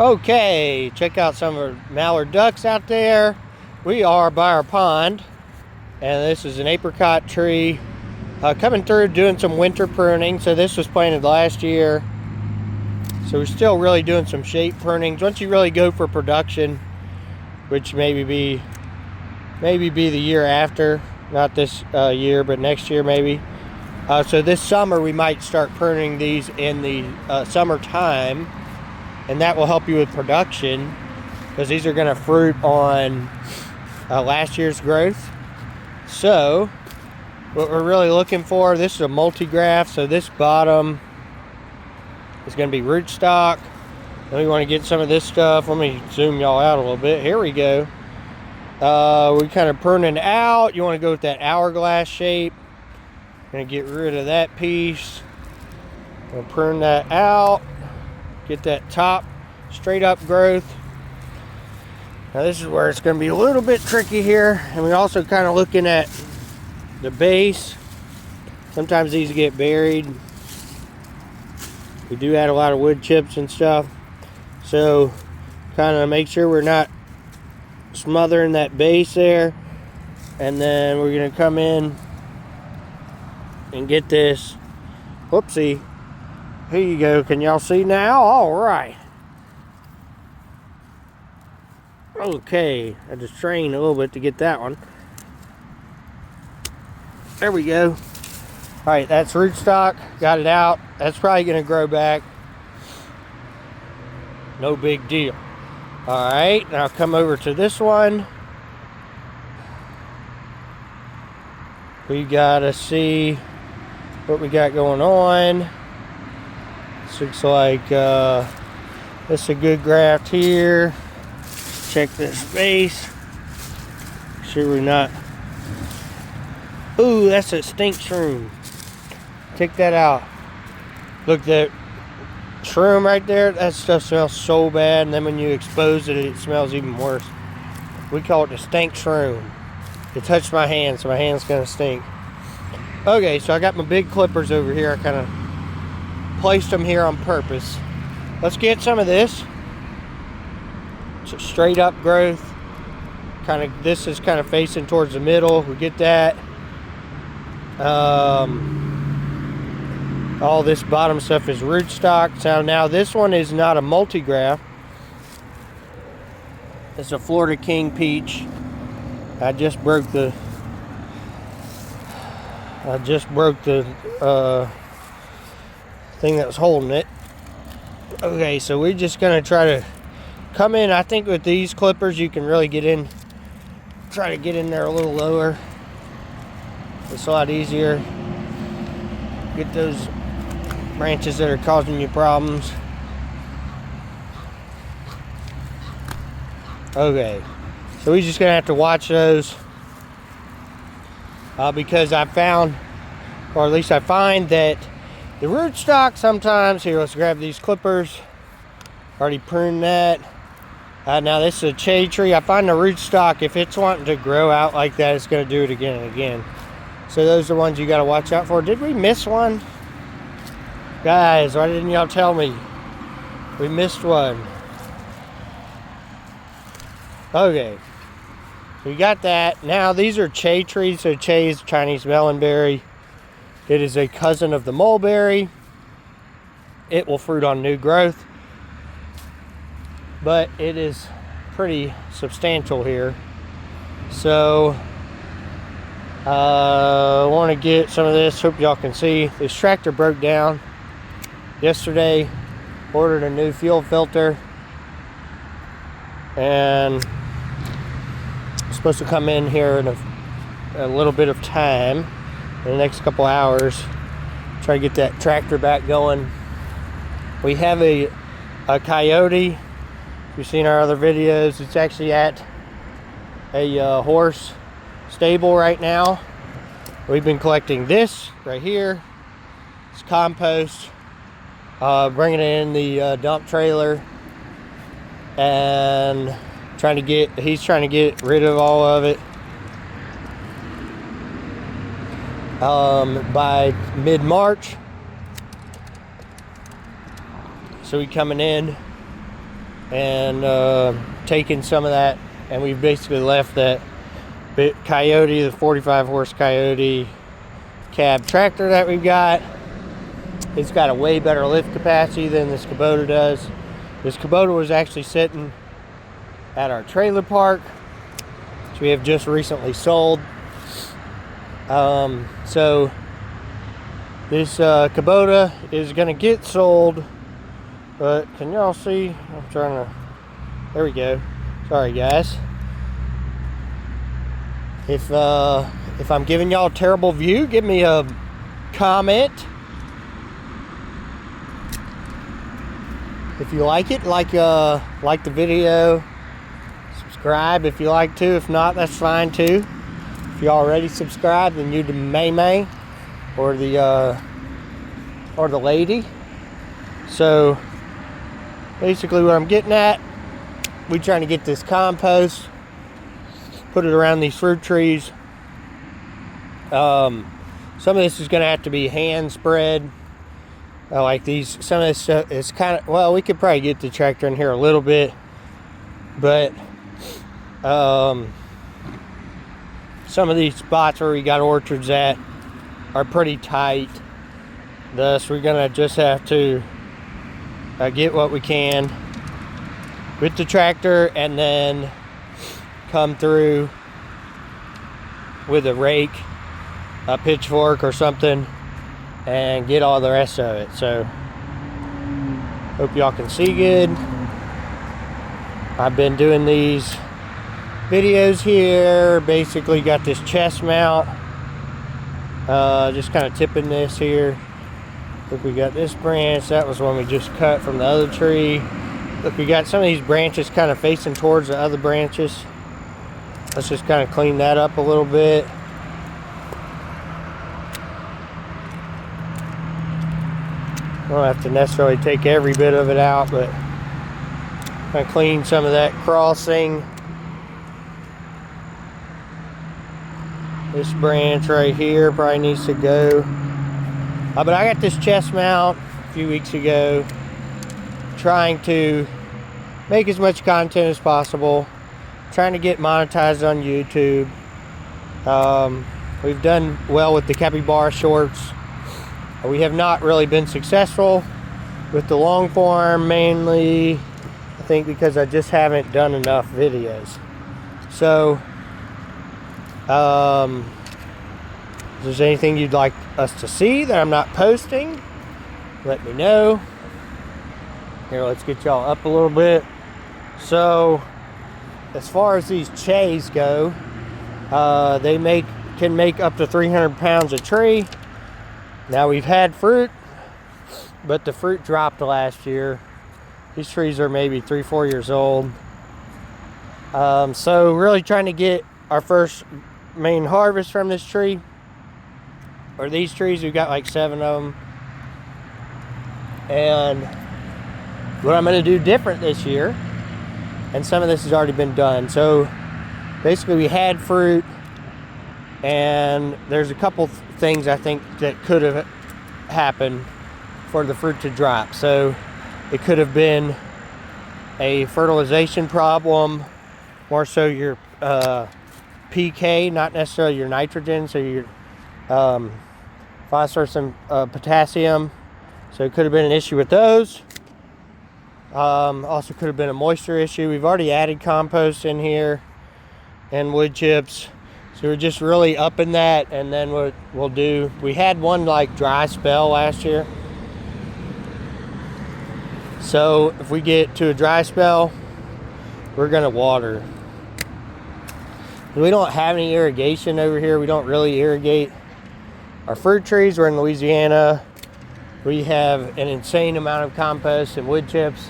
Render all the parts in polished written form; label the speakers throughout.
Speaker 1: Okay, check out some of our mallard ducks out there. We are by our pond, and this is an apricot tree coming through doing some winter pruning. So this was planted last year, so we're still really doing some shape prunings. Once you really go for production, which maybe be the year after, not this year, but next year maybe. So this summer we might start pruning these in the summertime. And that will help you with production because these are going to fruit on last year's growth. So what we're really looking for, this is a multi-graft, so this bottom is going to be rootstock. Then we want to get some of this stuff. Let me zoom y'all out a little bit. Here we go. We kind of pruning out. You want to go with that hourglass shape. Going to get rid of that piece. We'll prune that out. Get that top straight up growth. Now this is where it's going to be a little bit tricky here, and we're also kind of looking at the base. Sometimes these get buried. We do add a lot of wood chips and stuff, so kind of make sure we're not smothering that base there. And then we're going to come in and get this. Whoopsie. Here you go. Can y'all see now? All right. Okay. I just strained a little bit to get that one. There we go. All right. That's rootstock. Got it out. That's probably going to grow back. No big deal. All right. Now come over to this one. We got to see what we got going on. Looks like this is a good graft here. Check this base. Make sure we're not. Ooh, that's a stink shroom. Take that out. Look, that shroom right there, that stuff smells so bad, and then when you expose it, it smells even worse. We call it the stink shroom. It touched my hand, so my hand's gonna stink. Okay, so I got my big clippers over here. I kind of placed them here on purpose. Let's get some of this. It's a straight up growth. This is kind of facing towards the middle. We get that. All this bottom stuff is rootstock. So now this one is not a multi-graft. It's a Florida King peach. I just broke the thing that was holding it. Okay, so we're just gonna try to come in. I think with these clippers you can really get in, try to get in there a little lower. It's a lot easier. Get those branches that are causing you problems. Okay, so we're just gonna have to watch those because I found, or at least I find that the rootstock sometimes, here, let's grab these clippers. Already pruned that. Now this is a shade tree. I find the rootstock, if it's wanting to grow out like that, it's going to do it again and again. So those are the ones you got to watch out for. Did we miss one? Guys, why didn't y'all tell me? We missed one. Okay. So we got that. Now these are che trees. So che is Chinese melonberry. It is a cousin of the mulberry. It will fruit on new growth, but it is pretty substantial here. So I want to get some of this. Hope y'all can see. This tractor broke down yesterday. Ordered a new fuel filter, and it's supposed to come in here in a little bit of time. In the next couple hours, try to get that tractor back going. We have a coyote. If you've seen our other videos, it's actually at a horse stable right now. We've been collecting this right here. It's compost. Bringing it in the dump trailer, and he's trying to get rid of all of it. By mid-March. So we coming in and taken some of that, and we've basically left that Coyote, the 45 horse Coyote cab tractor that we've got. It's got a way better lift capacity than this Kubota does. This Kubota was actually sitting at our trailer park, which we have just recently sold. So this Kubota is going to get sold, but can y'all see? I'm trying to, there we go. Sorry guys. If I'm giving y'all a terrible view, give me a comment. If you like it, like the video, subscribe if you like to. If not, that's fine too. If you already subscribed, then you're the May or the lady. So basically, what I'm getting at, we're trying to get this compost, put it around these fruit trees. Some of this is going to have to be hand spread. Like these, some of this stuff is kind of, well, we could probably get the tractor in here a little bit, but some of these spots where we got orchards at are pretty tight. Thus, we're gonna just have to get what we can with the tractor and then come through with a rake, a pitchfork or something, and get all the rest of it. So hope y'all can see good. I've been doing these videos here, basically got this chest mount, just kind of tipping this here. Look, we got this branch, that was one we just cut from the other tree. Look, we got some of these branches kind of facing towards the other branches. Let's just kind of clean that up a little bit. I don't have to necessarily take every bit of it out, but kind of clean some of that crossing. This branch right here probably needs to go. But I got this chest mount a few weeks ago, trying to make as much content as possible, trying to get monetized on YouTube. We've done well with the capybara shorts. We have not really been successful with the long form, mainly I think because I just haven't done enough videos. So if there's anything you'd like us to see that I'm not posting, let me know. Here, let's get y'all up a little bit. So as far as these chays go, they can make up to 300 pounds a tree. Now, we've had fruit, but the fruit dropped last year. These trees are maybe 3-4 years old. So really trying to get our first main harvest from this tree, or these trees. We've got like 7 of them. And what I'm going to do different this year, and some of this has already been done. So basically we had fruit, and there's a couple things I think that could have happened for the fruit to drop. So it could have been a fertilization problem, more so your PK, not necessarily your nitrogen, so your phosphorus and potassium. So it could have been an issue with those. Also could have been a moisture issue. We've already added compost in here and wood chips. So we're just really upping that, and then what we'll do, we had one like dry spell last year. So if we get to a dry spell, we're gonna water. We don't have any irrigation over here. We don't really irrigate our fruit trees. We're in Louisiana. We have an insane amount of compost and wood chips.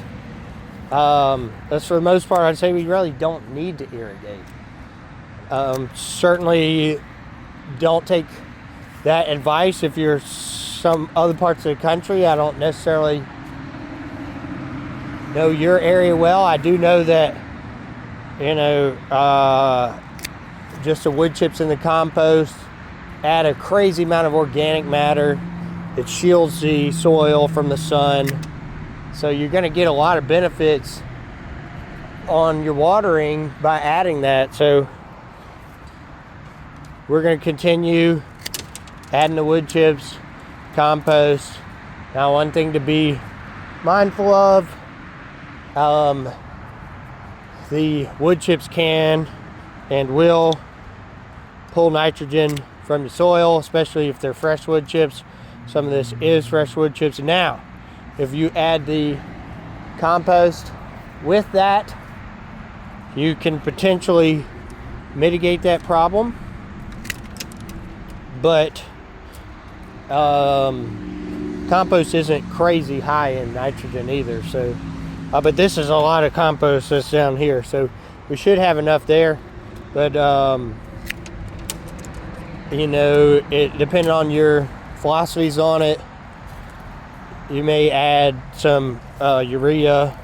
Speaker 1: That's for the most part, I'd say we really don't need to irrigate. Certainly don't take that advice if you're some other parts of the country. I don't necessarily know your area well. I do know that, you know, just the wood chips in the compost add a crazy amount of organic matter. It shields the soil from the sun. So you're going to get a lot of benefits on your watering by adding that. So we're going to continue adding the wood chips, compost. Now, one thing to be mindful of, the wood chips can and will pull nitrogen from the soil, especially if they're fresh wood chips. Some of this is fresh wood chips. Now, if you add the compost with that, you can potentially mitigate that problem. But compost isn't crazy high in nitrogen either. So, but this is a lot of compost that's down here, so we should have enough there. But you know, it depending on your philosophies on it, you may add some urea,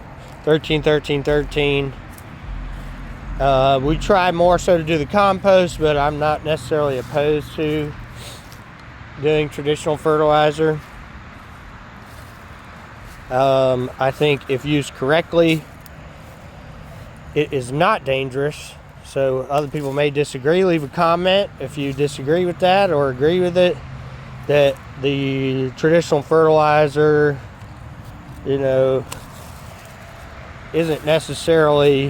Speaker 1: 13-13-13. We try more so to do the compost, but I'm not necessarily opposed to doing traditional fertilizer. I think if used correctly, it is not dangerous. So other people may disagree. Leave a comment if you disagree with that or agree with it, that the traditional fertilizer, you know, isn't necessarily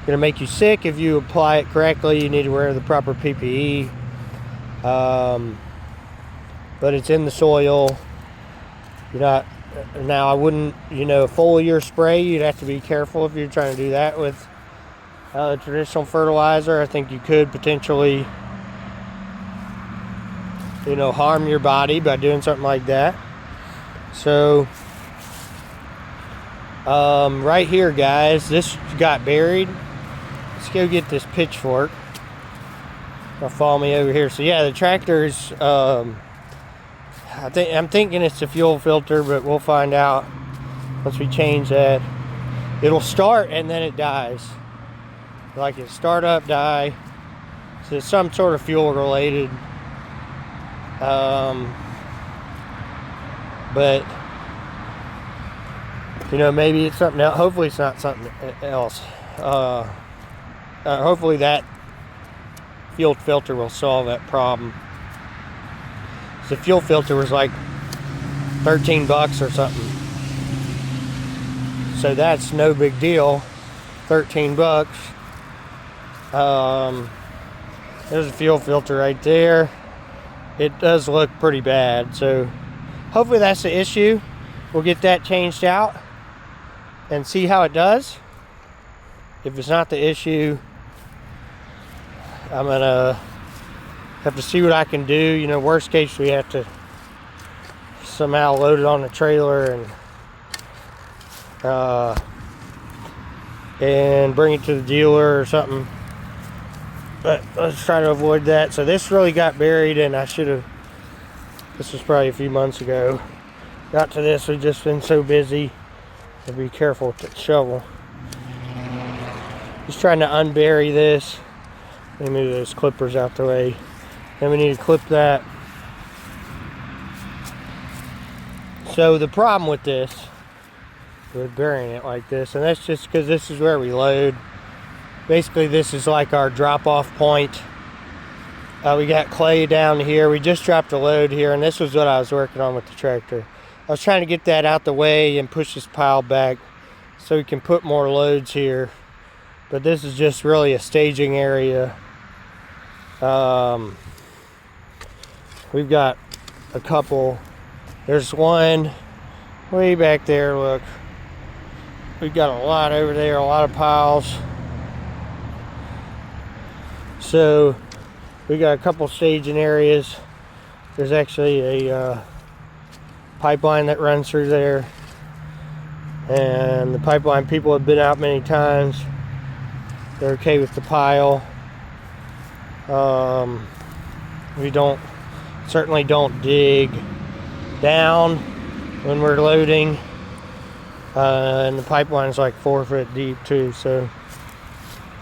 Speaker 1: going to make you sick if you apply it correctly. You need to wear the proper PPE. But it's in the soil. You're not, now I wouldn't, you know, foliar spray, you'd have to be careful if you're trying to do that with traditional fertilizer. I think you could potentially, you know, harm your body by doing something like that. So right here, guys, this got buried. Let's go get this pitchfork. It'll follow me over here. So yeah, the tractor's I'm thinking it's the fuel filter, but we'll find out once we change that. It'll start and then it dies. Like it start up, die. So it's some sort of fuel related. But you know, maybe it's something else. Hopefully it's not something else. Hopefully that fuel filter will solve that problem. The fuel filter was like $13 or something. So that's no big deal. $13. There's a fuel filter right there. It does look pretty bad. So hopefully that's the issue. We'll get that changed out and see how it does. If it's not the issue, I'm gonna have to see what I can do. You know, worst case, we have to somehow load it on the trailer and bring it to the dealer or something. But let's try to avoid that. So this really got buried, and I should have, this was probably a few months ago. Got to this, we've just been so busy. So be careful with the shovel. Just trying to unbury this. Let me move those clippers out the way. Then we need to clip that. So the problem with this, with burying it like this, and that's just because this is where we load. Basically, this is like our drop-off point. We got clay down here. We just dropped a load here, and this was what I was working on with the tractor. I was trying to get that out the way and push this pile back so we can put more loads here. But this is just really a staging area. We've got a couple. There's one way back there, look. We've got a lot over there, a lot of piles. So we got a couple staging areas. There's actually a pipeline that runs through there. And the pipeline people have been out many times. They're okay with the pile. We certainly don't dig down when we're loading, and the pipeline's like 4 foot deep too. So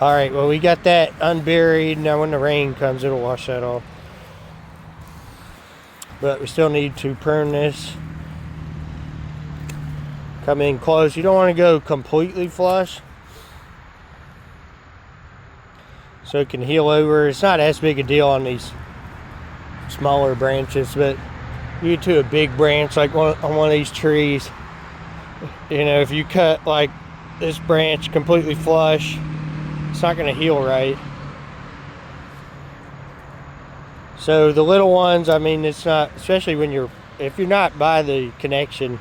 Speaker 1: all right, well, we got that unburied. Now when the rain comes, it'll wash that off, but we still need to prune this. Come in close. You don't want to go completely flush, so it can heal over. It's not as big a deal on these smaller branches, but you get to a big branch like on one of these trees, you know, if you cut like this branch completely flush, it's not going to heal right. So the little ones, I mean, it's not, especially when if you're not by the connection,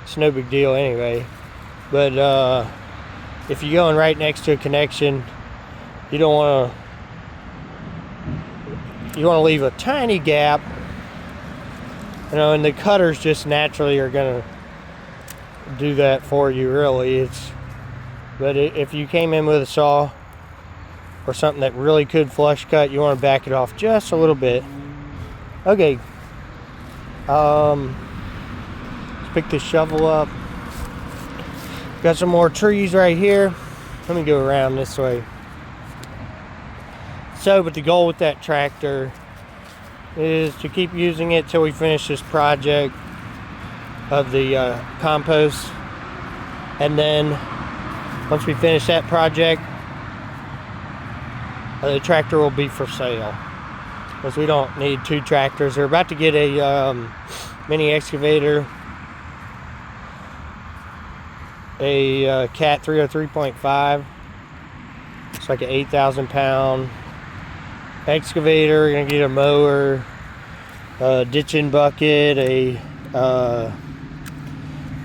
Speaker 1: it's no big deal anyway. But if you're going right next to a connection, you don't want to leave a tiny gap, you know, and the cutters just naturally are going to do that for you, really. But if you came in with a saw or something that really could flush cut, you want to back it off just a little bit. Okay, let's pick this shovel up. Got some more trees right here. Let me go around this way. So, but the goal with that tractor is to keep using it till we finish this project of the compost, and then once we finish that project, the tractor will be for sale, because we don't need two tractors. We're about to get a mini excavator, a Cat 303.5. It's like an 8,000 pound excavator. We're gonna get a mower, a ditching bucket, we're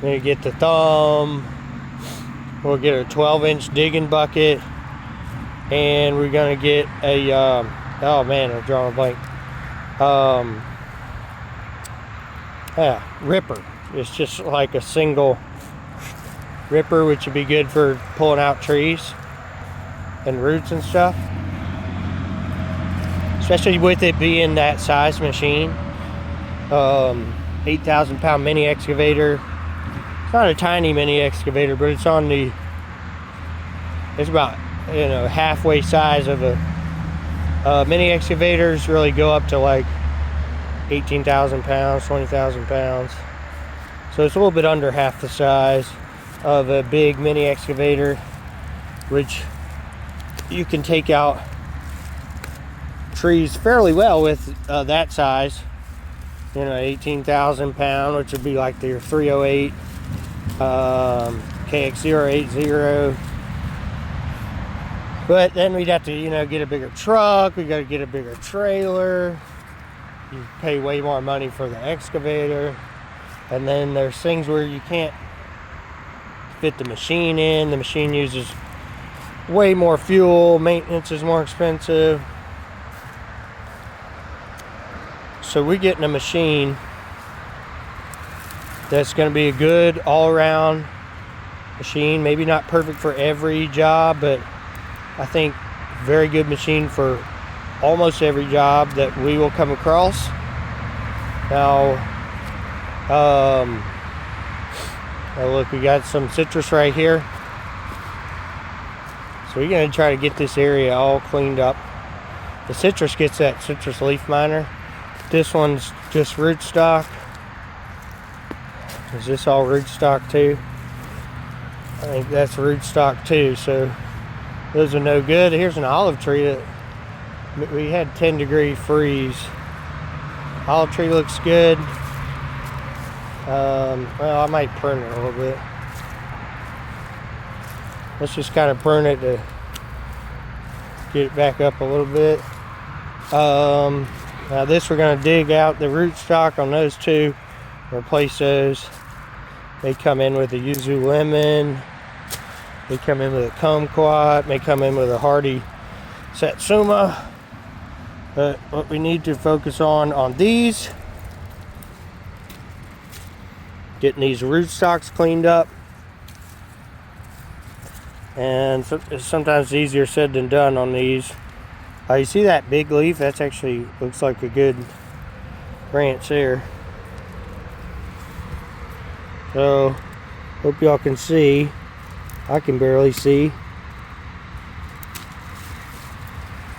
Speaker 1: gonna get the thumb. We'll get a 12-inch digging bucket, and we're gonna get a oh man, I'm drawing a blank. Ripper. It's just like a single ripper, which would be good for pulling out trees and roots and stuff, especially with it being that size machine. 8,000 pound mini excavator. It's not a tiny mini excavator, but it's about, you know, halfway size of a mini excavators. Really go up to like 18,000 pounds, 20,000 pounds. So it's a little bit under half the size of a big mini excavator, which you can take out trees fairly well with that size. You know, 18,000 pound, which would be like their 308 KX080. But then we'd have to, you know, get a bigger truck. We got to get a bigger trailer. You pay way more money for the excavator. And then there's things where you can't fit the machine in. The machine uses way more fuel. Maintenance is more expensive. So we're getting a machine that's going to be a good all-around machine. Maybe not perfect for every job, but I think very good machine for almost every job that we will come across. Now, look, we got some citrus right here. So we're going to try to get this area all cleaned up. The citrus gets that citrus leaf miner. This one's just rootstock. Is this all rootstock too? I think that's rootstock too. So those are no good. Here's an olive tree that we had 10-degree freeze. Olive tree looks good. Well, I might prune it a little bit. Let's just kind of prune it to get it back up a little bit. Now this, we're going to dig out the rootstock on those two, replace those. They come in with a yuzu lemon. They come in with a kumquat. They come in with a hardy satsuma. But what we need to focus on these, getting these rootstocks cleaned up. And it's sometimes easier said than done on these. You see that big leaf? That's actually looks like a good branch there. So, hope y'all can see. I can barely see.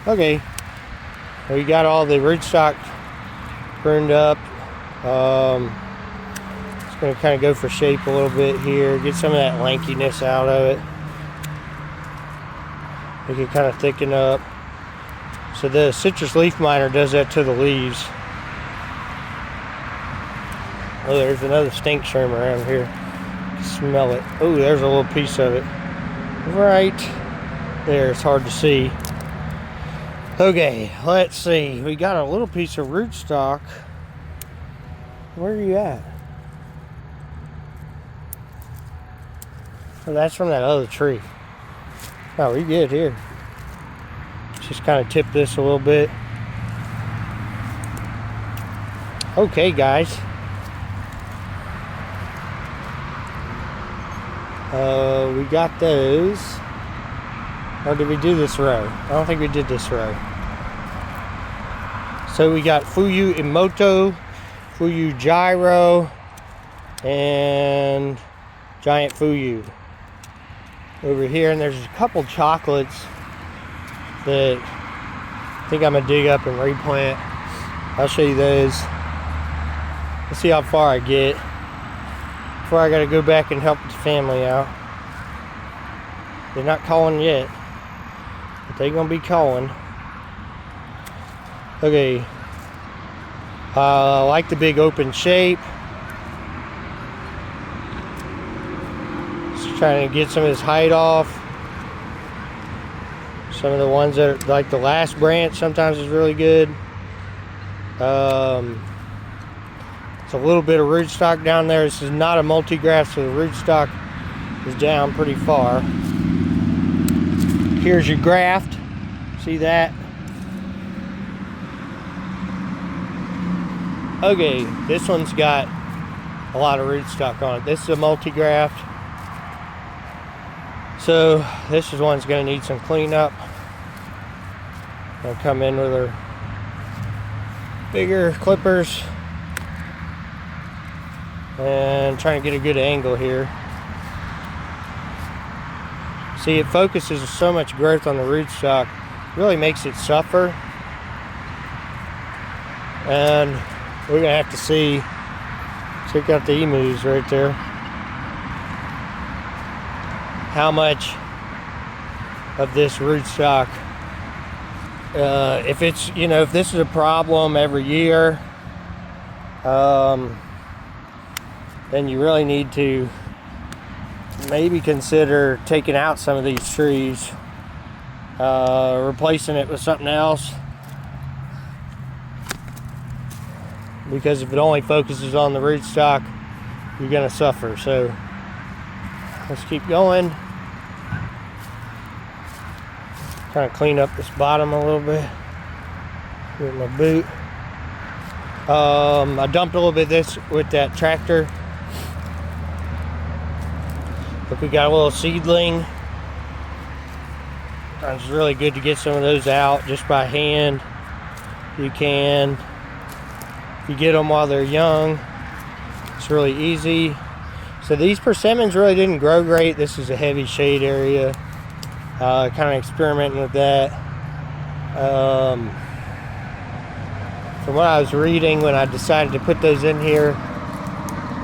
Speaker 1: Okay, we got all the rootstock pruned up. Just going to kind of go for shape a little bit here, get some of that lankiness out of it. Make it kind of thicken up. So the citrus leaf miner does that to the leaves. Oh, there's another stink shroom around here. Smell it. Oh, there's a little piece of it. Right there. It's hard to see. Okay, let's see. We got a little piece of rootstock. Where are you at? Oh, that's from that other tree. Oh, we good here. Just kind of tip this a little bit. Okay, guys. We got those. Or did we do this row? I don't think we did this row. So we got Fuyu Imoto, Fuyu Gyro, and Giant Fuyu over here. And there's a couple chocolates that I think I'm gonna dig up and replant. I'll show you those. Let's see how far I get before I gotta go back and help the family out. They're not calling yet, but they're gonna be calling. Okay, I like the big open shape. Just trying to get some of this height off. Some of the ones that are like the last branch sometimes is really good. It's a little bit of rootstock down there. This is not a multi-graft, so the rootstock is down pretty far. Here's your graft. See that? Okay, this one's got a lot of rootstock on it. This is a multi-graft. So this is one's gonna need some cleanup. I'll come in with our bigger clippers and trying to get a good angle here. See, it focuses so much growth on the rootstock, really makes it suffer. And we're gonna have to see, check out the emus right there, how much of this rootstock, if it's, you know, if this is a problem every year, then you really need to maybe consider taking out some of these trees, replacing it with something else, because if it only focuses on the rootstock, you're gonna suffer. So let's keep going. Kind of clean up this bottom a little bit with my boot. I dumped a little bit of this with that tractor. Look, we got a little seedling. It's really good to get some of those out just by hand. You can, if you get them while they're young, it's really easy. So these persimmons really didn't grow great. This is a heavy shade area. Kind of experimenting with that. From what I was reading when I decided to put those in here,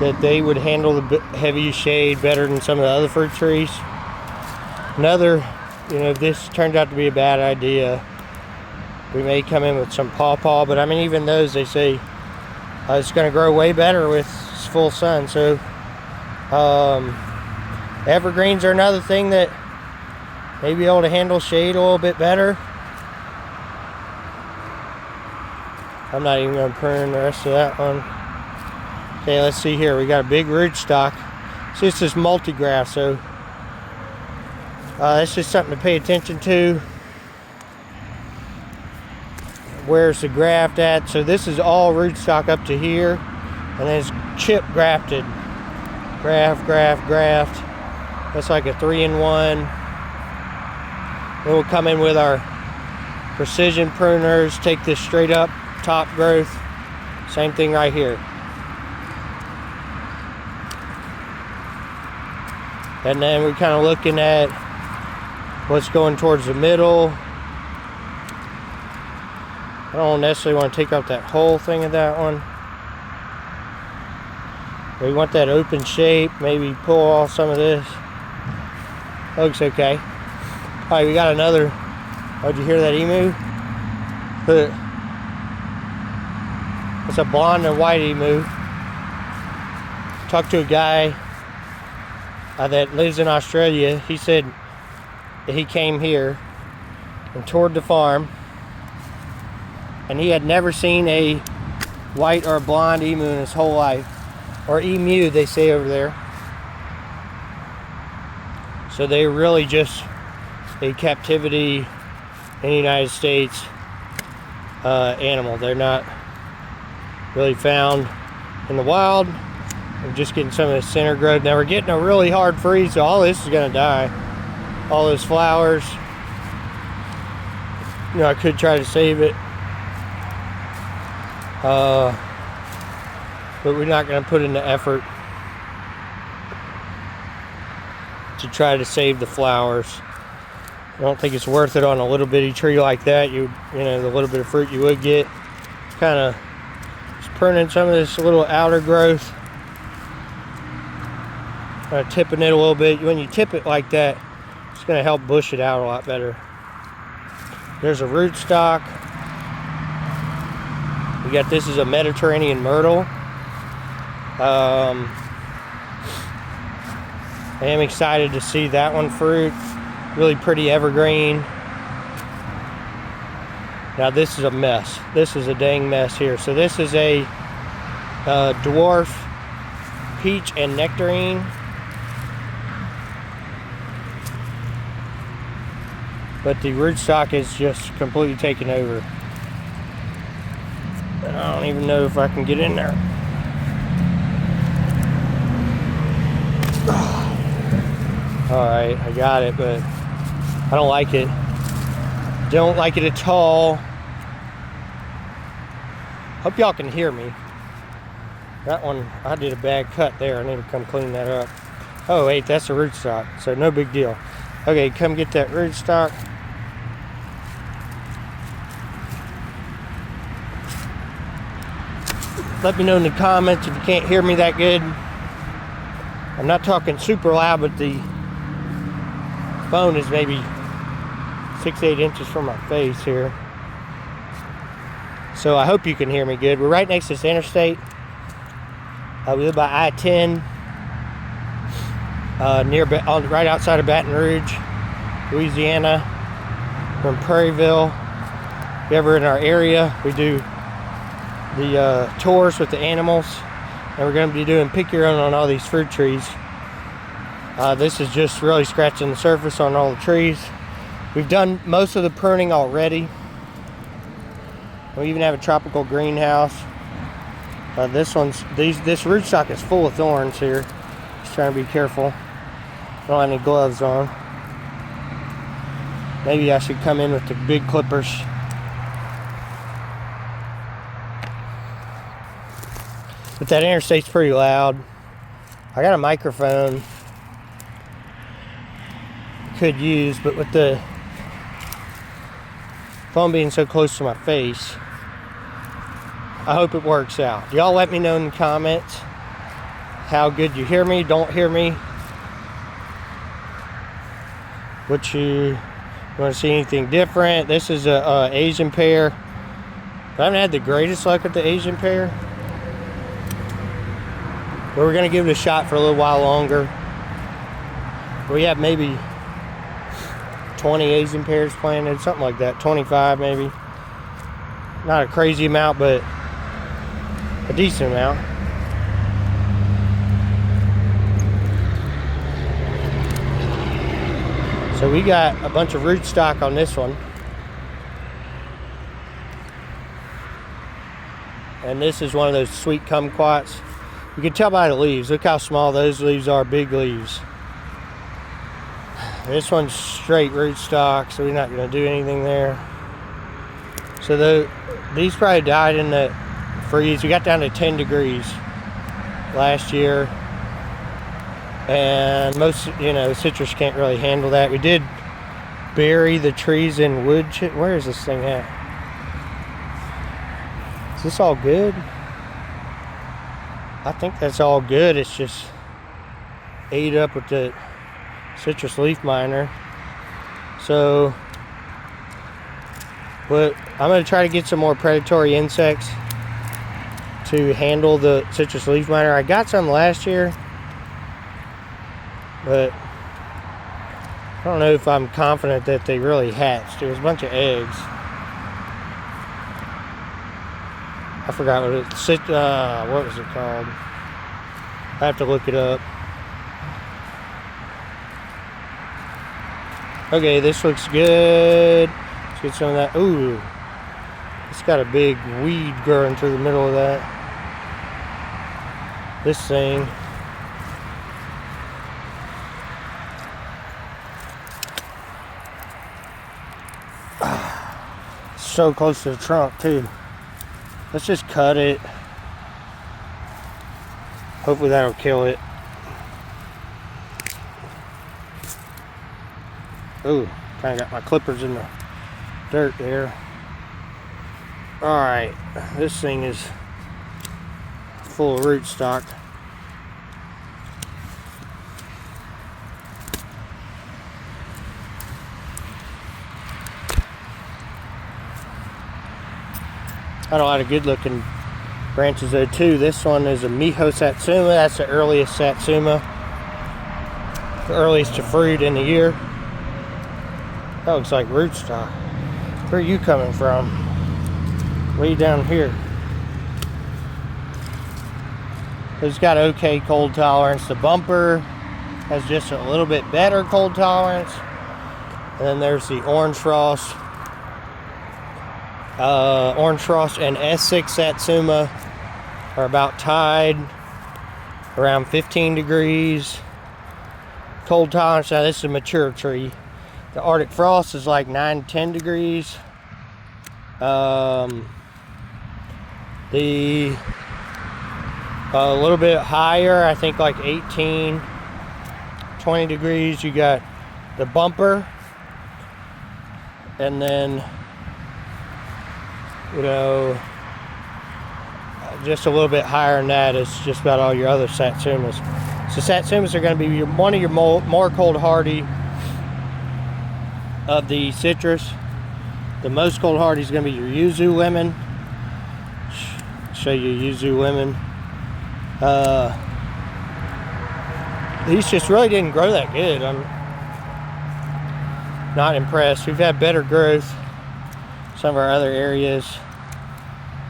Speaker 1: that they would handle the heavy shade better than some of the other fruit trees. Another, you know, if this turned out to be a bad idea, we may come in with some pawpaw, but I mean, even those, they say it's going to grow way better with full sun. So evergreens are another thing that may be able to handle shade a little bit better. I'm not even going to prune the rest of that one. Okay, let's see here. We got a big rootstock. So this is multi-graft, so that's just something to pay attention to. Where's the graft at? So this is all rootstock up to here, and then it's chip grafted. Graft, graft, graft. That's like a 3-in-1. Then we'll come in with our precision pruners, take this straight up, top growth. Same thing right here. And then we're kind of looking at what's going towards the middle. I don't necessarily want to take out that whole thing of that one. We want that open shape, maybe pull off some of this. Looks okay. All right, we got another. Oh, did you hear that emu? It's a blonde and white emu. Talked to a guy that lives in Australia. He said that he came here and toured the farm, and he had never seen a white or a blonde emu in his whole life, or emu they say over there. So they're really just a captivity in the United States animal. They're not really found in the wild. We're just getting some of the center growth. Now we're getting a really hard freeze, so all this is gonna die. All those flowers. You know, I could try to save it. But we're not gonna put in the effort to try to save the flowers. I don't think it's worth it on a little bitty tree like that. You know, the little bit of fruit you would get. Kind of just pruning some of this little outer growth. Tipping it a little bit. When you tip it like that, it's going to help bush it out a lot better. There's a rootstock. We got, this is a Mediterranean myrtle. I am excited to see that one fruit. Really pretty evergreen. Now this is a mess. This is a dang mess here. So this is a dwarf peach and nectarine. But the rootstock is just completely taken over. And I don't even know if I can get in there. Alright, I got it, but I don't like it. Don't like it at all. Hope y'all can hear me. That one, I did a bad cut there. I need to come clean that up. Oh wait, that's a rootstock, so no big deal. Okay, come get that rootstock. Let me know in the comments if you can't hear me that good. I'm not talking super loud, but the phone is maybe 6-8 inches from my face here. So I hope you can hear me good. We're right next to this interstate. We live by I-10, right outside of Baton Rouge, Louisiana. We're in Prairieville. If you're ever in our area, we do the tours with the animals, and we're going to be doing pick your own on all these fruit trees. This is just really scratching the surface on all the trees. We've done most of the pruning already. We even have a tropical greenhouse. This rootstock is full of thorns here. Just trying to be careful. I don't have any gloves on. Maybe I should come in with the big clippers. But that interstate's pretty loud. I got a microphone could use, but with the phone being so close to my face, I hope it works out. Y'all let me know in the comments how good you hear me, don't hear me. What you want to see anything different. This is a Asian pear. I haven't had the greatest luck with the Asian pear. But we're going to give it a shot for a little while longer. We have maybe 20 Asian pears planted, something like that, 25 maybe. Not a crazy amount, but a decent amount. So we got a bunch of rootstock on this one. And this is one of those sweet kumquats. You can tell by the leaves. Look how small those leaves are, big leaves. This one's straight rootstock, so we're not going to do anything there. So these probably died in the freeze. We got down to 10 degrees last year. And most, citrus can't really handle that. We did bury the trees in wood chip. Where is this thing at? Is this all good? I think that's all good. It's just ate up with the citrus leaf miner. So But I'm going to try to get some more predatory insects to handle the citrus leaf miner. I got some last year, but I don't know if I'm confident that they really hatched. It was a bunch of eggs. I forgot what what was it called? I have to look it up. Okay, this looks good. Let's get some of that. Ooh, it's got a big weed growing through the middle of that. This thing. So close to the trunk too. Let's just cut it. Hopefully that'll kill it. Ooh, kind of got my clippers in the dirt there. Alright, this thing is full of rootstock. Got a lot of good looking branches though too. This one is a Miho Satsuma. That's the earliest Satsuma. The earliest to fruit in the year. That looks like rootstock. Where are you coming from? Way down here. It's got okay cold tolerance. The bumper has just a little bit better cold tolerance. And then there's the Orange Frost. Orange Frost and S6 Satsuma are about tied, around 15 degrees. Cold tolerance, now this is a mature tree. The Arctic Frost is like 9-10 degrees. The a little bit higher, I think like 18, 20 degrees. You got the bumper, and then just a little bit higher than that is just about all your other Satsumas. So Satsumas are going to be one of your more cold hardy of the citrus. The most cold hardy is going to be your Yuzu lemon. Show you Yuzu lemon. These just really didn't grow that good. I'm not impressed. We've had better growth some of our other areas,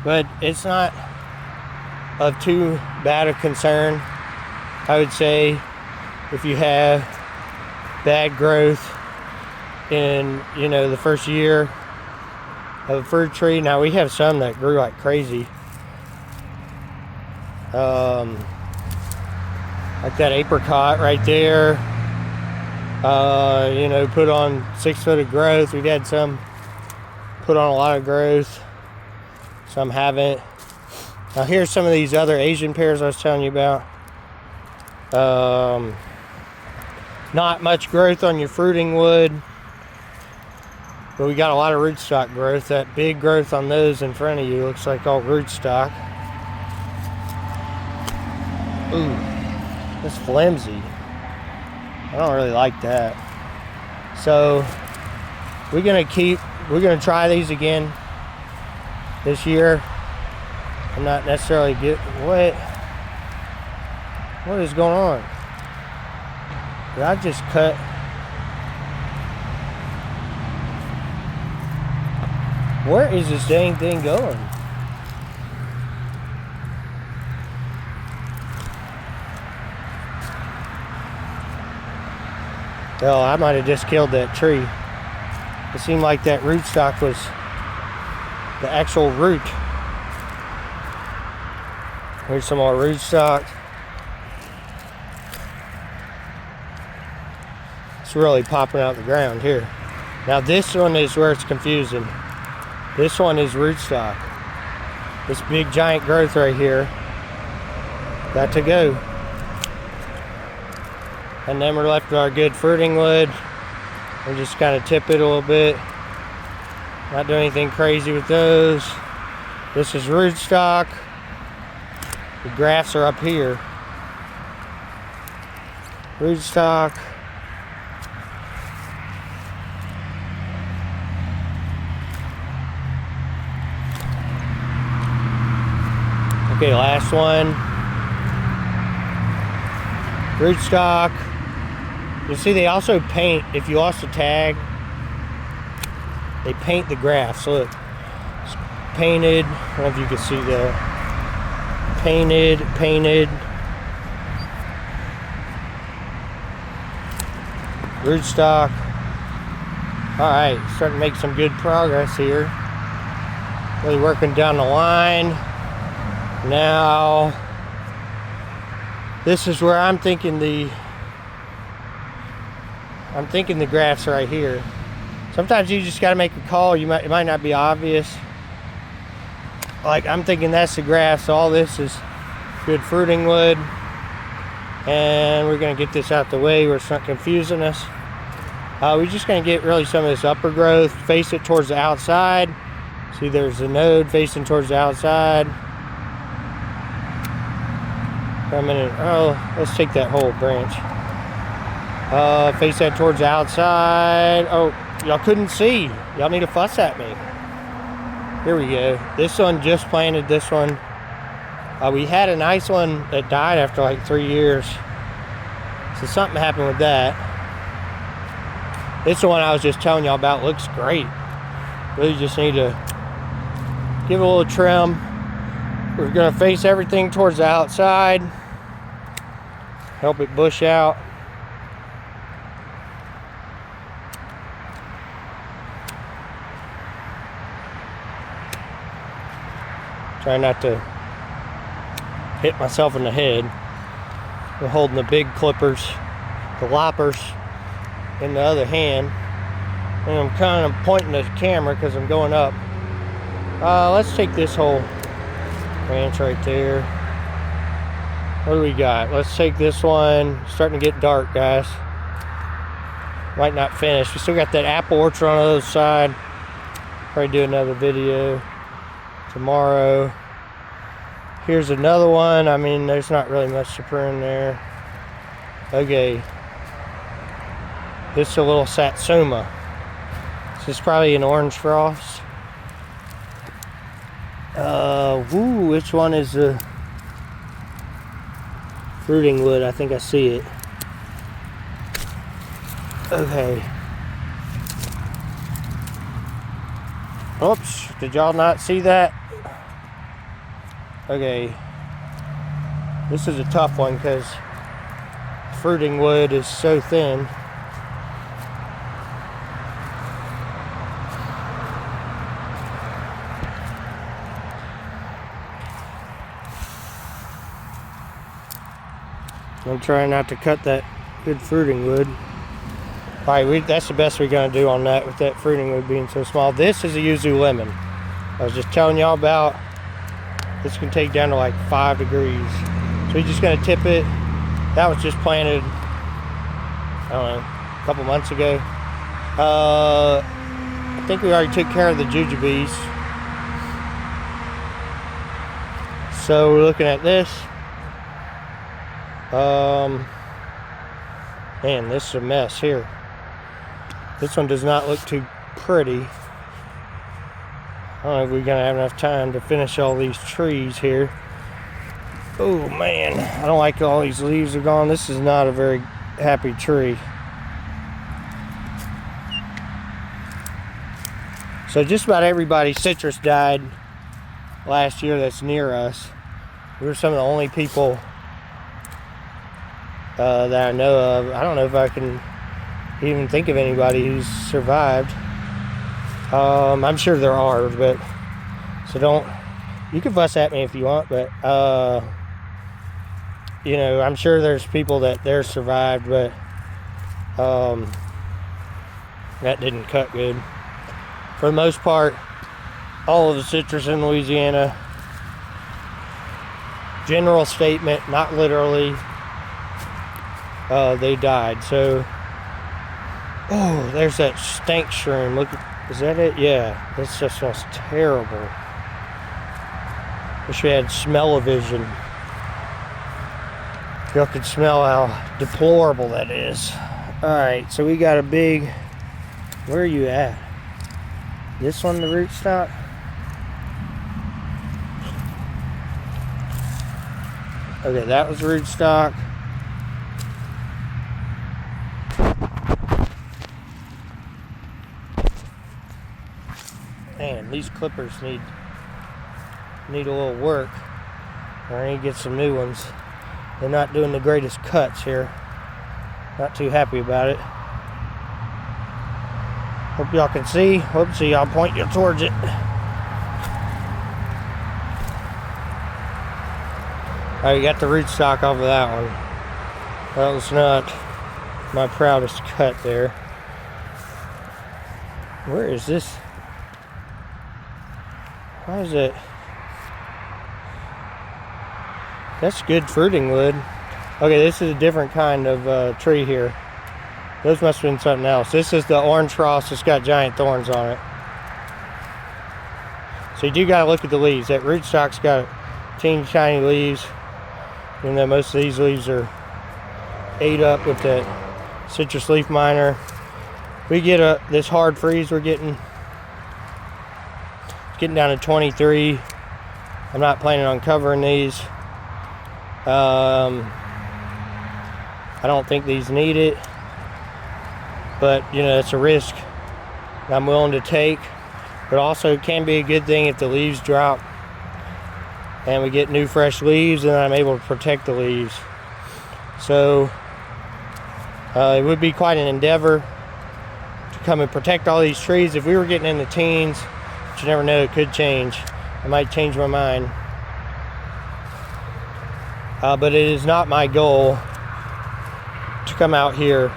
Speaker 1: but it's not of too bad a concern. I would say if you have bad growth in the first year of a fruit tree. Now we have some that grew like crazy, like that apricot right there, put on 6 foot of growth. We've had some put on a lot of growth, some haven't. Now here's some of these other Asian pears I was telling you about. Not much growth on your fruiting wood, but we got a lot of rootstock growth. That big growth on those in front of you looks like all rootstock. Ooh, that's flimsy. I don't really like that. So we're gonna try these again this year. I'm not necessarily what is going on? Did I just cut? Where is this dang thing going? Hell, I might have just killed that tree. It seemed like that rootstock was the actual root. Here's some more rootstock. It's really popping out the ground here. Now this one is where it's confusing. This one is rootstock. This big giant growth right here got to go. And then we're left with our good fruiting wood. And just kind of tip it a little bit. Not do anything crazy with those. This is rootstock. The grafts are up here. Rootstock. Okay, last one. Rootstock. You see they also paint, if you lost a tag, they paint the grass. Look, it's painted. I don't know if you can see that. Painted. Rootstock. Alright, starting to make some good progress here. Really working down the line. Now, this is where I'm thinking the graph's right here. Sometimes you just got to make a call. It might not be obvious. Like, I'm thinking that's the graph, so all this is good fruiting wood. And we're going to get this out the way where it's not confusing us. We're just going to get really some of this upper growth, face it towards the outside. See, there's a node facing towards the outside. Let's take that whole branch. Face that towards the outside. Oh, y'all couldn't see. Y'all need to fuss at me. Here we go. This one just planted. This one. We had a nice one that died after like 3 years. So something happened with that. This one I was just telling y'all about looks great. Really just need to give it a little trim. We're going to face everything towards the outside. Help it bush out. Try not to hit myself in the head. I'm holding the big clippers, the loppers, in the other hand. And I'm kind of pointing the camera because I'm going up. Let's take this whole branch right there. What do we got? Let's take this one. It's starting to get dark, guys. Might not finish. We still got that apple orchard on the other side. Probably do another video tomorrow. Here's another one. I mean, there's not really much to prune there. Okay. This is a little satsuma. This is probably an orange frost. Which one is the fruiting wood? I think I see it. Okay. Oops, did y'all not see that? Okay. This is a tough one because fruiting wood is so thin. I'm trying not to cut that good fruiting wood. Alright, that's the best we're going to do on that with that fruiting wood being so small. This is a yuzu lemon. I was just telling y'all about. This can take down to like 5 degrees. So you're just going to tip it. That was just planted, I don't know, a couple months ago. I think we already took care of the jujubes. So we're looking at this. Man, this is a mess here. This one does not look too pretty. I don't know if we're gonna have enough time to finish all these trees here. Oh man, I don't like all these leaves are gone. This is not a very happy tree. So just about everybody's citrus died last year that's near us. We were some of the only people that I know of. I don't know if I can even think of anybody who's survived. I'm sure there are, but so don't. You can fuss at me if you want, but you know, I'm sure there's people that they're survived, but that didn't cut good. For the most part, all of the citrus in Louisiana. General statement, not literally. They died. So, oh, there's that stank shroom. Look, is that it? Yeah, this just smells terrible. Wish we had smell-o-vision. Y'all could smell how deplorable that is. Alright, so we got a big... Where are you at? This one, the rootstock? Okay, that was rootstock. Man, these clippers need a little work. I need to get some new ones. They're not doing the greatest cuts here. Not too happy about it. Hope y'all can see. Whoopsie, I'll point you towards it. I got the rootstock off of that one. That was not my proudest cut there. Where is this? Why is it? That's good fruiting wood. Okay, this is a different kind of tree here. Those must have been something else. This is the orange frost that's got giant thorns on it. So you do gotta look at the leaves. That rootstock's got teeny tiny leaves. Even though most of these leaves are ate up with that citrus leaf miner. We get this hard freeze we're getting. It's getting down to 23. I'm not planning on covering these. I don't think these need it. But, you know, it's a risk I'm willing to take. But also it can be a good thing if the leaves drop and we get new fresh leaves, and I'm able to protect the leaves. So it would be quite an endeavor to come and protect all these trees. If we were getting in the teens, but you never know, it could change. I might change my mind. But it is not my goal to come out here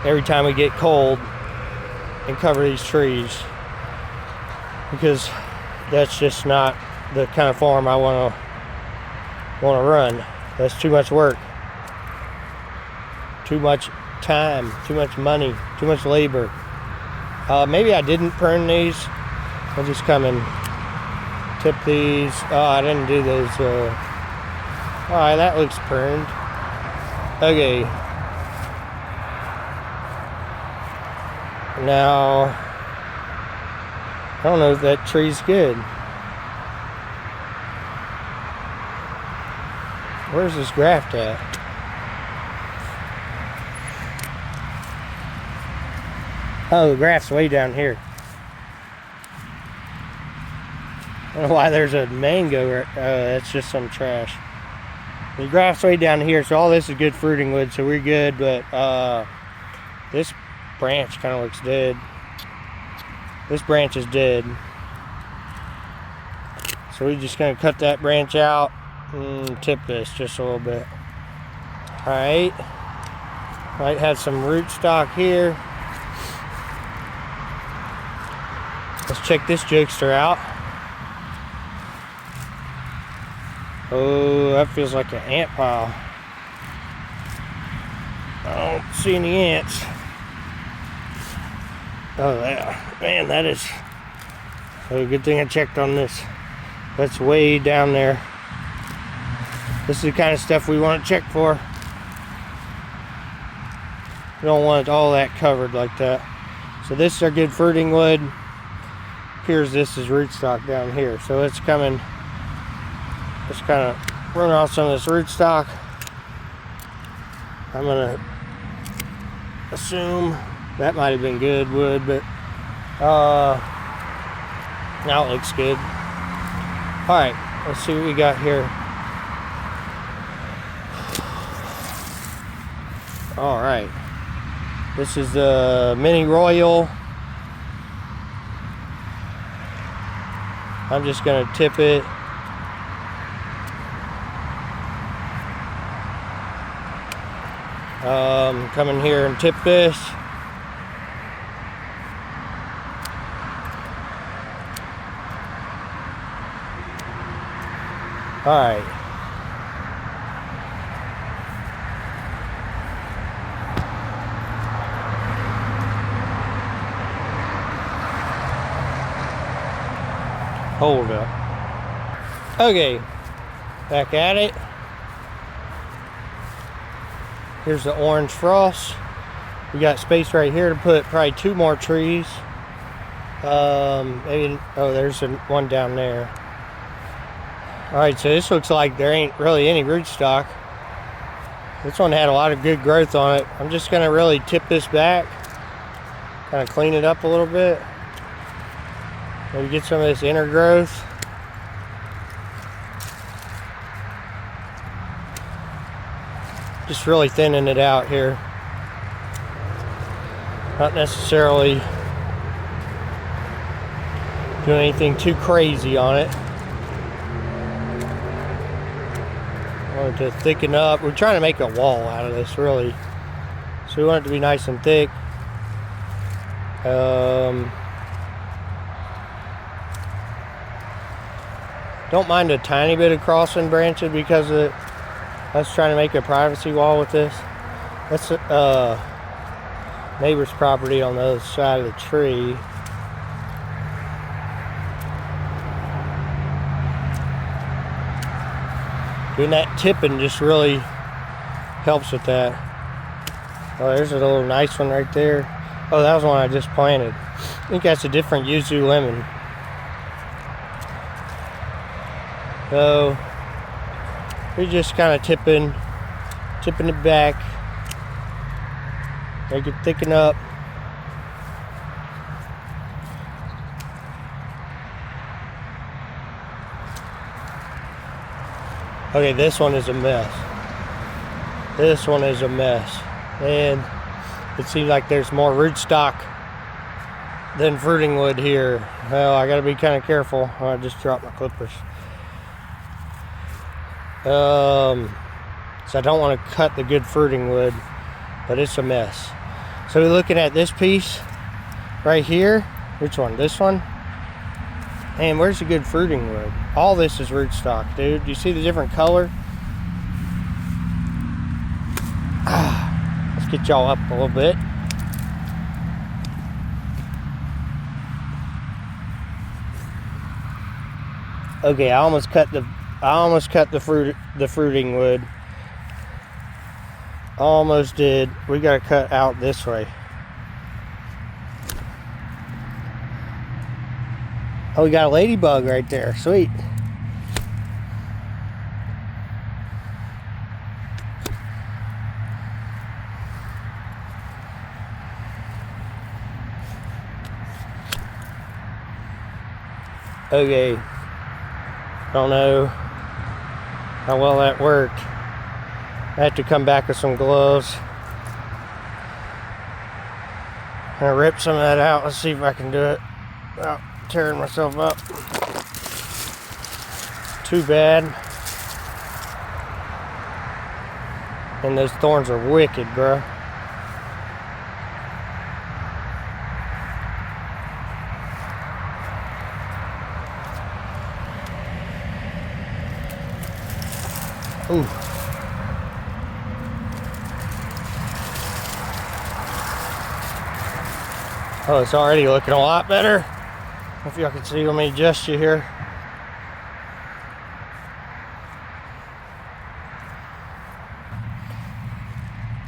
Speaker 1: every time we get cold and cover these trees, because that's just not the kind of farm I want to run. That's too much work, too much time, too much money, too much labor. Maybe I didn't prune these. I'll just come and tip these. Oh, I didn't do those. All right, that looks pruned. Okay. Now, I don't know if that tree's good. Where's this graft at? Oh, the graft's way down here. I don't know why there's a mango. That's just some trash. The graft's way down here, so all this is good fruiting wood, so we're good, but this branch kind of looks dead. This branch is dead. So we're just going to cut that branch out and tip this just a little bit. Alright. Might have some rootstock here. Let's check this jokester out. Oh, that feels like an ant pile. I don't see any ants. Oh yeah, man, that is a good thing I checked on this. That's way down there. This is the kind of stuff we want to check for. We don't want all that covered like that. So this is our good fruiting wood. Here's this is rootstock down here. So it's coming. Just kind of run off some of this rootstock. I'm gonna assume that might have been good wood, but now it looks good. All right, let's see what we got here. All right, this is the Mini Royal. I'm just gonna tip it. Come in here and tip this. All right. Hold up. Okay, back at it. Here's the orange frost. We got space right here to put probably 2 more trees. Maybe, oh, there's one down there. Alright, so this looks like there ain't really any rootstock. This one had a lot of good growth on it. I'm just going to really tip this back, kind of clean it up a little bit. Maybe get some of this inner growth. Just really thinning it out here. Not necessarily doing anything too crazy on it. I want it to thicken up. We're trying to make a wall out of this, really. So we want it to be nice and thick. Don't mind a tiny bit of crossing branches because of us trying to make a privacy wall with this. That's neighbor's property on the other side of the tree. Doing that tipping just really helps with that. Oh, there's a little nice one right there. Oh, that was one I just planted. I think that's a different yuzu lemon. So we're just kind of tipping it back, make it thicken up. Okay, this one is a mess. This one is a mess. And it seems like there's more rootstock than fruiting wood here. Well, I gotta be kind of careful. I just dropped my clippers. So I don't want to cut the good fruiting wood, but it's a mess. So we're looking at this piece right here. Which one? This one? Man, where's the good fruiting wood? All this is rootstock, dude. You see the different color? Let's get y'all up a little bit. Okay, I almost cut the fruiting wood. Almost did. We gotta cut out this way. Oh, we got a ladybug right there. Sweet. Okay. Don't know how well that worked. I have to come back with some gloves. I'm gonna rip some of that out. Let's see if I can do it without tearing myself up. Too bad. And those thorns are wicked, bro. Ooh. Oh, it's already looking a lot better. If y'all can see, let me adjust you here.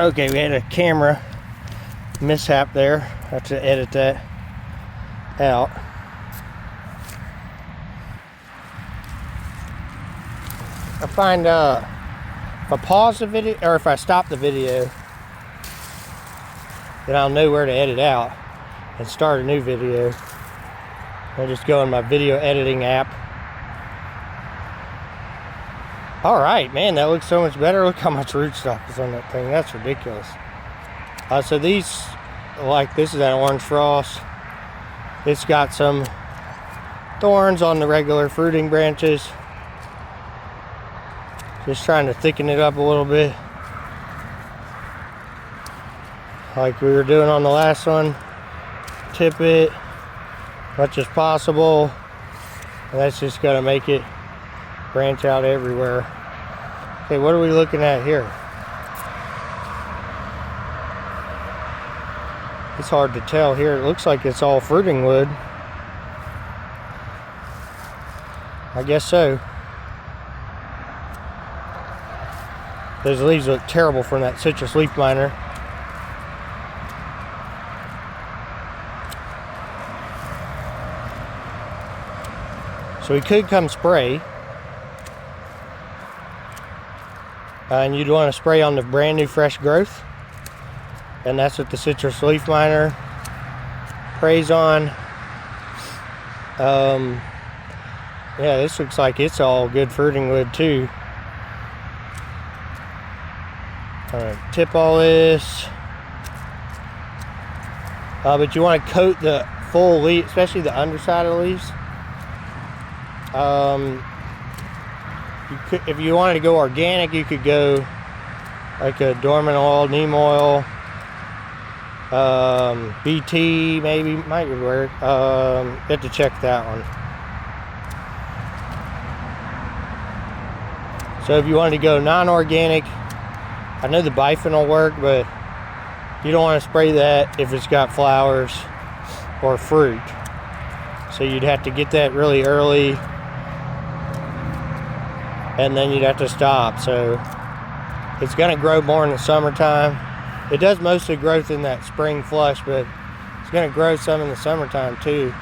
Speaker 1: Okay, we had a camera mishap there. I have to edit that out. I find if I pause the video, or if I stop the video, then I'll know where to edit out and start a new video. I'll just go in my video editing app. All right, man, that looks so much better. Look how much rootstock is on that thing. That's ridiculous. So these, like this is that orange frost. It's got some thorns on the regular fruiting branches. Just trying to thicken it up a little bit, like we were doing on the last one. Tip it much as possible, and that's just gonna make it branch out everywhere. Okay, what are we looking at here? It's hard to tell here. It looks like it's all fruiting wood. I guess so. Those leaves look terrible from that citrus leaf miner. So we could come spray. And you'd want to spray on the brand new fresh growth. And that's what the citrus leaf miner preys on. Yeah, this looks like it's all good fruiting wood too. I'm gonna tip all this. But you want to coat the full leaf, especially the underside of the leaves. You could, if you wanted to go organic, you could go like a dormant oil, neem oil, BT maybe might work. You have to check that one. So if you wanted to go non-organic, I know the bifin will work, but you don't want to spray that if it's got flowers or fruit. So you'd have to get that really early, and then you'd have to stop. So it's going to grow more in the summertime. It does most of the growth in that spring flush, but it's going to grow some in the summertime too.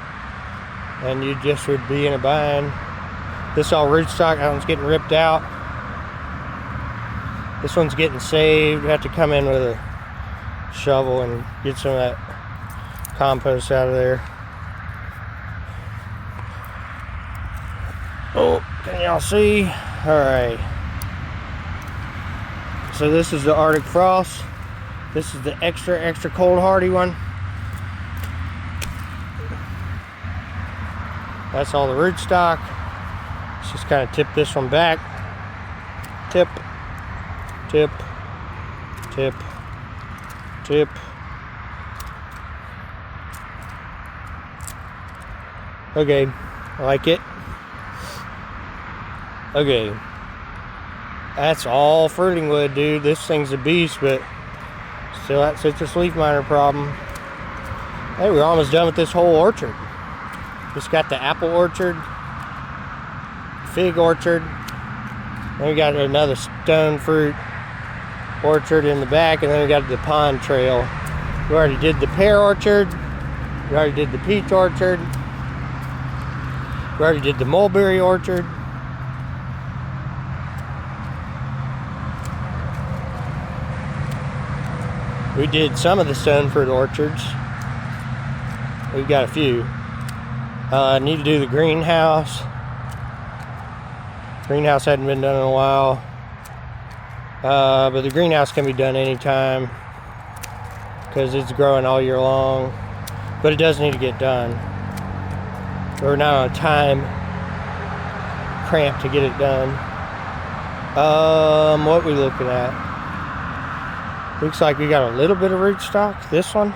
Speaker 1: And you just would be in a bind. This all rootstock, that one's getting ripped out. This one's getting saved. You have to come in with a shovel and get some of that compost out of there. Oh, can y'all see? Alright. So this is the Arctic Frost. This is the extra cold hardy one. That's all the rootstock. Let's just kind of tip this one back. Tip, tip, tip, tip. Okay, I like it. Okay, that's all fruiting wood, dude. This thing's a beast, but still that citrus leaf miner problem. Hey, we're almost done with this whole orchard. Just got the apple orchard, fig orchard, then we got another stone fruit orchard in the back, and then we got the pond trail. We already did the pear orchard, we already did the peach orchard, we already did the mulberry orchard. We did some of the stone fruit orchards. We've got a few. I need to do the greenhouse. Greenhouse hadn't been done in a while. But the greenhouse can be done anytime because it's growing all year long. But it does need to get done. We're not on a time cramp to get it done. What are we looking at? Looks like we got a little bit of rootstock. This one.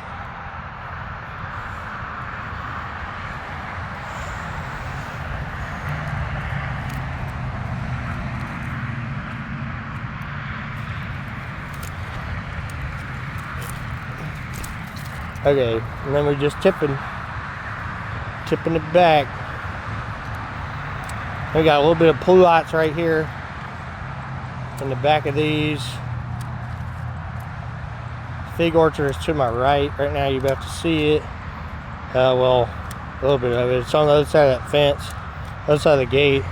Speaker 1: Okay, and then we're just tipping it back. We got a little bit of pluots right here in the back of these. Fig orchard is to my right. Right now you're about to see it. Well, a little bit of it. It's on the other side of that fence, other side of the gate.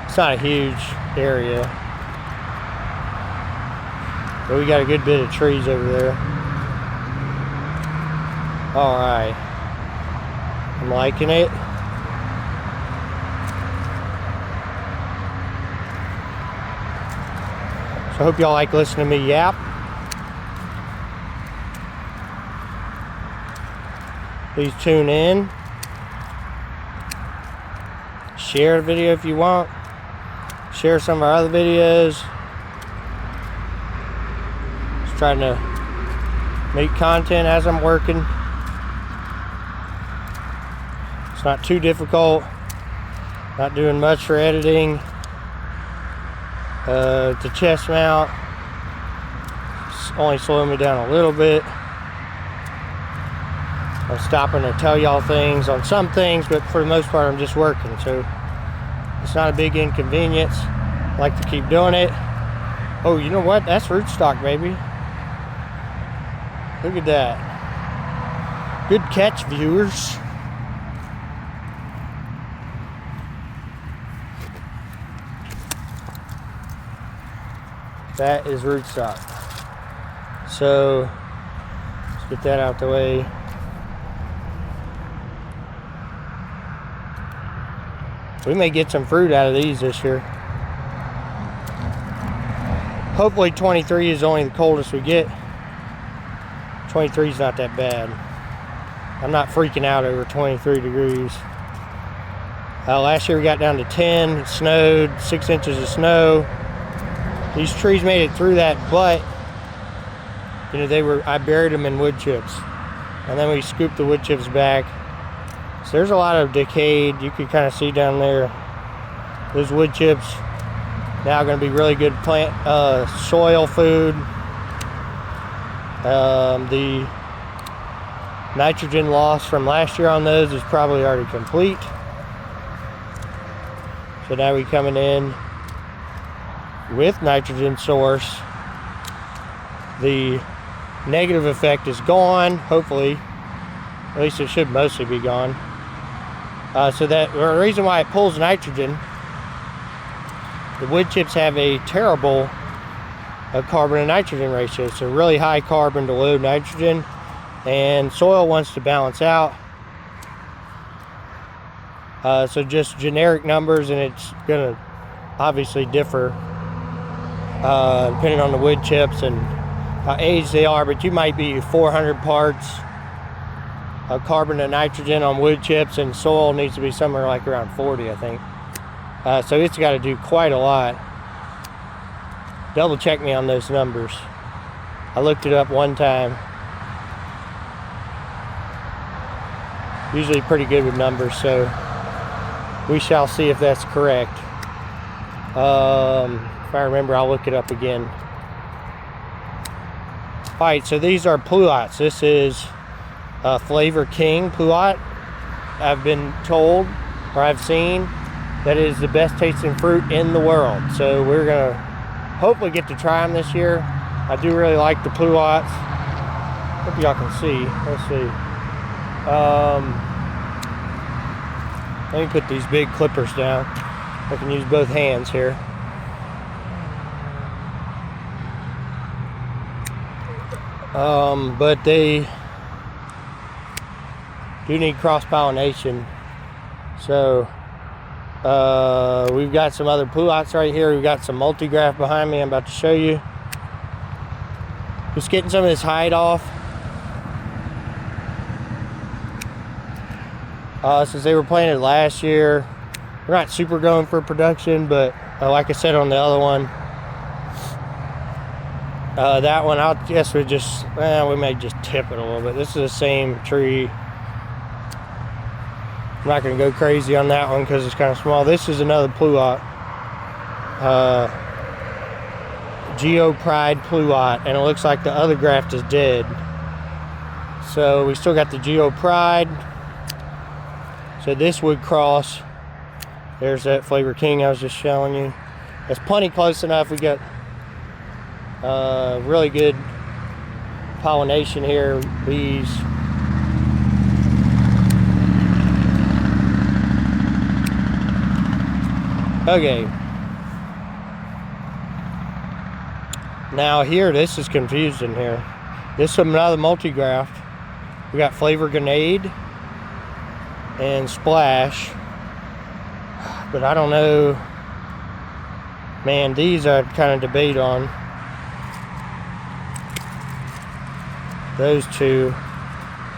Speaker 1: It's not a huge area, but we got a good bit of trees over there. All right, I'm liking it. I hope y'all like listening to me yap. Please tune in. Share the video if you want. Share some of our other videos. Just trying to make content as I'm working. It's not too difficult. Not doing much for editing. It's a chest mount. It's only slowing me down a little bit. I'm stopping to tell y'all things on some things, but for the most part I'm just working, so it's not a big inconvenience. I like to keep doing it. Oh, you know what? That's rootstock, baby. Look at that. Good catch, viewers. That is rootstock. So let's get that out the way. We may get some fruit out of these this year. Hopefully 23 is only the coldest we get. 23 is not that bad. I'm not freaking out over 23 degrees. Last year we got down to 10. It snowed, 6 inches of snow. These trees made it through that, but you know, I buried them in wood chips, and then we scooped the wood chips back. So there's a lot of decayed. You can kind of see down there. Those wood chips now going to be really good plant soil food. The nitrogen loss from last year on those is probably already complete. So now we're coming in with nitrogen source. The negative effect is gone, hopefully. At least it should mostly be gone. So that the reason why it pulls nitrogen, the wood chips have a terrible carbon to nitrogen ratio. So really high carbon to low nitrogen, and soil wants to balance out. So just generic numbers, and it's gonna obviously differ depending on the wood chips and how aged they are, but you might be 400 parts of carbon to nitrogen on wood chips, and soil needs to be somewhere like around 40, I think. So it's got to do quite a lot. Double check me on those numbers. I looked it up one time. Usually pretty good with numbers, so we shall see if that's correct. If I remember, I'll look it up again. Alright, so these are pluots. This is Flavor King pluot. I've been told, or I've seen, that it is the best tasting fruit in the world. So we're gonna hopefully get to try them this year. I do really like the pluots. Hope y'all can see. Let's see. Let me put these big clippers down. I can use both hands here. But they do need cross-pollination. So we've got some other pluots right here. We've got some multigraft behind me I'm about to show you. Just getting some of this hide off. Since they were planted last year, we're not super going for production, but like I said on the other one, that one, I guess we may just tip it a little bit. This is the same tree. I'm not going to go crazy on that one because it's kind of small. This is another pluot. Geo Pride pluot, and it looks like the other graft is dead. So we still got the Geo Pride. So this would cross. There's that Flavor King I was just showing you. It's plenty close enough. We got really good pollination here, bees. Okay. Now here, this is confusing here. This is another multi-graft. We got Flavor Grenade and Splash. But I don't know. Man, these I kind of debate on. Those two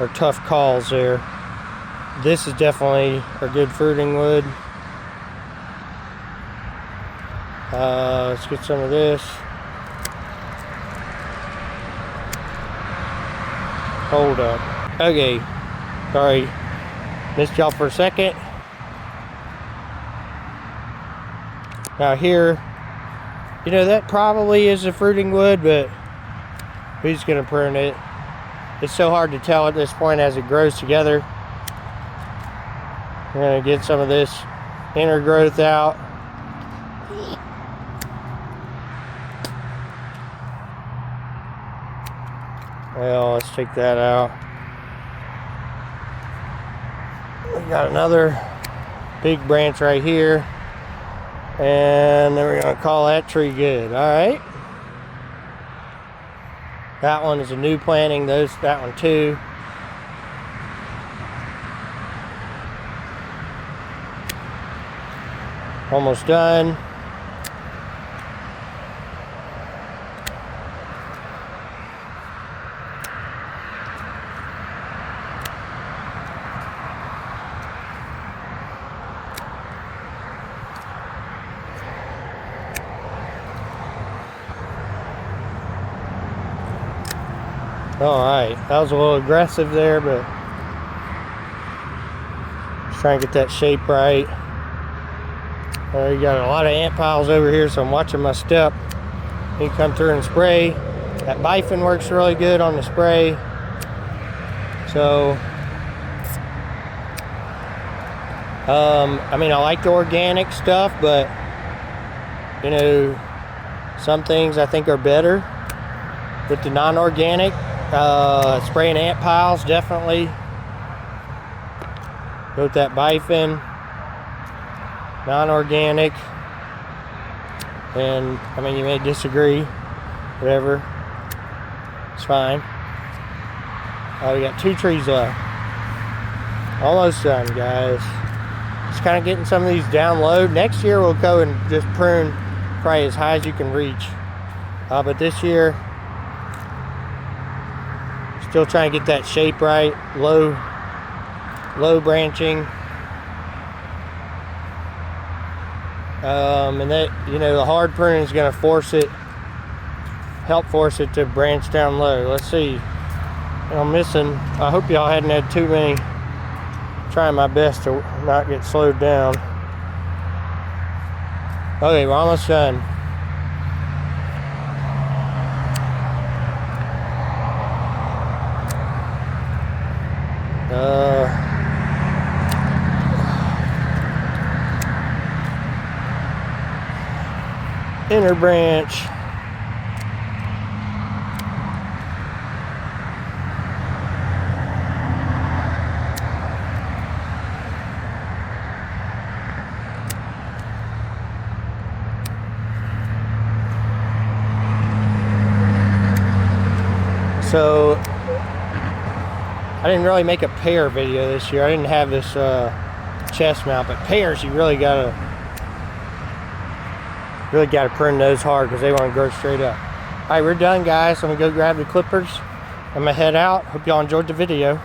Speaker 1: are tough calls there. This is definitely a good fruiting wood. Let's get some of this. Hold up. Okay. Sorry. Missed y'all for a second. Now here, that probably is a fruiting wood, but we're just gonna prune it. It's so hard to tell at this point as it grows together. We're gonna get some of this inner growth out. Well, let's take that out. We got another big branch right here. And then we're gonna call that tree good. All right. That one is a new planting. That one too. Almost done. Alright, that was a little aggressive there, but just trying to get that shape right. You got a lot of ant piles over here, so I'm watching my step. You come through and spray. That bifin works really good on the spray. So, I mean, I like the organic stuff, but, you know, some things I think are better with the non-organic. Spraying ant piles, definitely. Go with that bifin, non-organic. And I mean, you may disagree, whatever. It's fine. We got 2 trees left. Almost done, guys. Just kind of getting some of these down low. Next year we'll go and just prune probably as high as you can reach. But this year, still trying to get that shape right, low branching. And that, you know, the hard pruning is going to help force it to branch down low. Let's see. I'm missing, I hope y'all hadn't had too many. Trying my best to not get slowed down. Okay, we're almost done. Inner branch. So I didn't really make a pear video this year. I didn't have this chest mount, but pears you really gotta prune those hard because they want to grow straight up. All right, we're done, guys. I'm gonna go grab the clippers. I'm gonna head out. Hope y'all enjoyed the video.